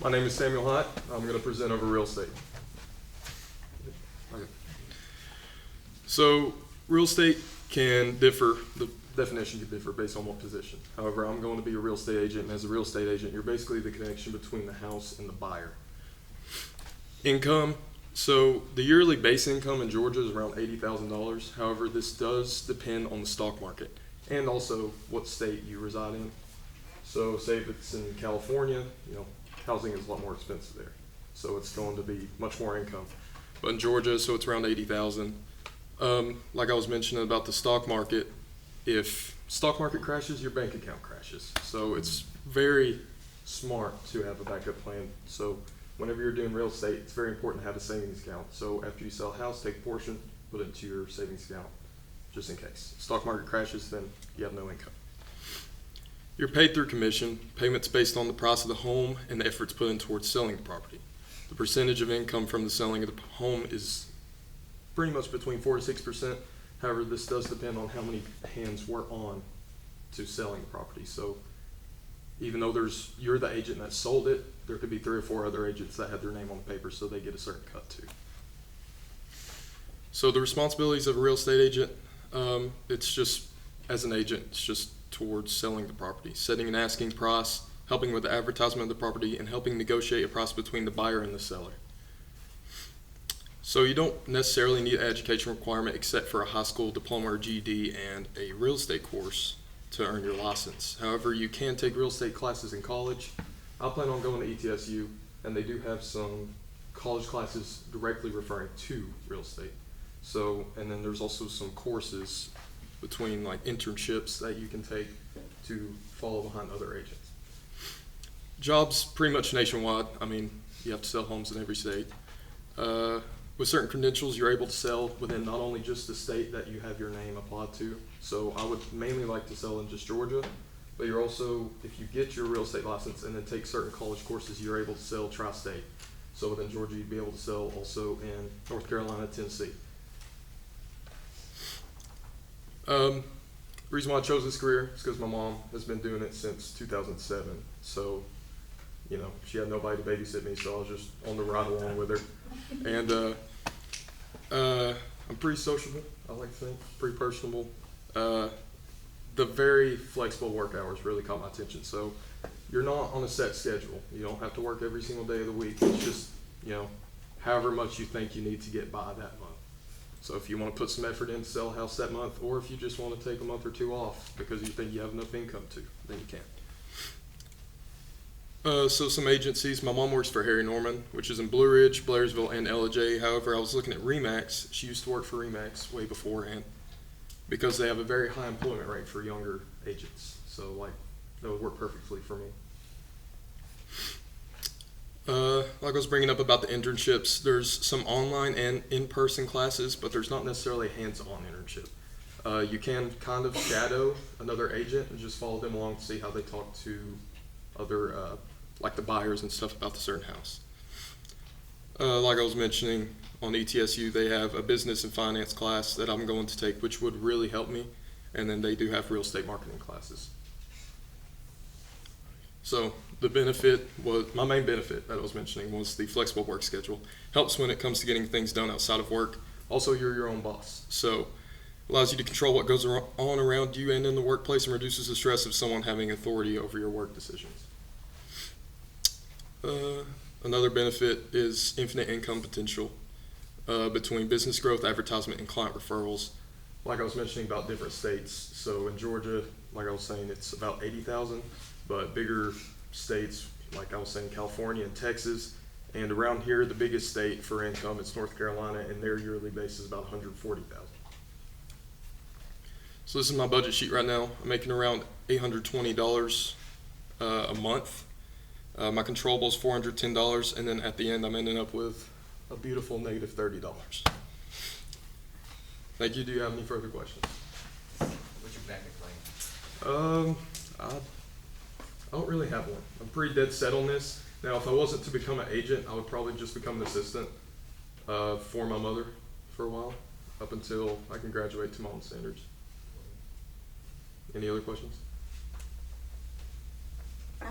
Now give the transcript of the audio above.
My name is Samuel Hyatt. I'm going to present over real estate. Okay. So real estate can differ, the definition can differ based on what position. However, I'm going to be a real estate agent, and as a real estate agent, you're basically the connection between the house and the buyer. Income. So the yearly base income in Georgia is around $80,000. However, this does depend on the stock market and also what state you reside in. So say if it's in California, housing is a lot more expensive there. So it's going to be much more income. But in Georgia, so it's around 80,000. Like I was mentioning about the stock market, if stock market crashes, your bank account crashes. So it's very smart to have a backup plan. So whenever you're doing real estate, it's very important to have a savings account. So after you sell a house, take a portion, put it into your savings account, just in case. If stock market crashes, then you have no income. You're paid through commission, payments based on the price of the home and the efforts put in towards selling the property. The percentage of income from the selling of the home is pretty much between 4 to 6%. However, this does depend on how many hands we're on to selling the property. So even though you're the agent that sold it, there could be 3 or 4 other agents that have their name on the paper, so they get a certain cut too. So the responsibilities of a real estate agent, it's just, as an agent, it's just towards selling the property, setting an asking price, helping with the advertisement of the property, and helping negotiate a price between the buyer and the seller. So you don't necessarily need an education requirement except for a high school diploma or GED and a real estate course to earn your license. However, you can take real estate classes in college. I plan on going to ETSU, and they do have some college classes directly referring to real estate. So, and then there's also some courses between like internships that you can take to follow behind other agents. Jobs pretty much nationwide. I mean, you have to sell homes in every state. With certain credentials, you're able to sell within not only just the state that you have your name applied to. So I would mainly like to sell in just Georgia, but you're also, if you get your real estate license and then take certain college courses, you're able to sell tri-state. So within Georgia, you'd be able to sell also in North Carolina, Tennessee. The reason why I chose this career is because my mom has been doing it since 2007. So, she had nobody to babysit me, so I was just on the ride along with her. And I'm pretty sociable, I like to think, pretty personable. The very flexible work hours really caught my attention. So you're not on a set schedule. You don't have to work every single day of the week. It's just, however much you think you need to get by that month. So if you want to put some effort in to sell a house that month, or if you just want to take a month or 2 off because you think you have enough income to, then you can. So some agencies, my mom works for Harry Norman, which is in Blue Ridge, Blairsville, and LJ. However, I was looking at Remax. She used to work for Remax way beforehand because they have a very high employment rate for younger agents. So that would work perfectly for me. Like I was bringing up about the internships, there's some online and in-person classes, but there's not necessarily a hands-on internship. You can kind of shadow another agent and just follow them along to see how they talk to other, like the buyers and stuff about the certain house. Like I was mentioning, on ETSU, they have a business and finance class that I'm going to take, which would really help me. And then they do have real estate marketing classes. So the benefit my main benefit that I was mentioning was the flexible work schedule. Helps when it comes to getting things done outside of work. Also, you're your own boss. So allows you to control what goes on around you and in the workplace, and reduces the stress of someone having authority over your work decisions. Another benefit is infinite income potential between business growth, advertisement, and client referrals. Like I was mentioning about different states. So in Georgia, like I was saying, it's about 80,000, but bigger states, like I was saying, California and Texas, and around here, the biggest state for income is North Carolina, and their yearly base is about 140,000. So this is my budget sheet right now. I'm making around $820 a month. My controllable is $410, and then at the end, I'm ending up with a beautiful negative $30. Thank you. Do you have any further questions? What's your backup plan? I don't really have one. I'm pretty dead set on this. Now, if I wasn't to become an agent, I would probably just become an assistant for my mother for a while, up until I can graduate to my own standards. Any other questions? I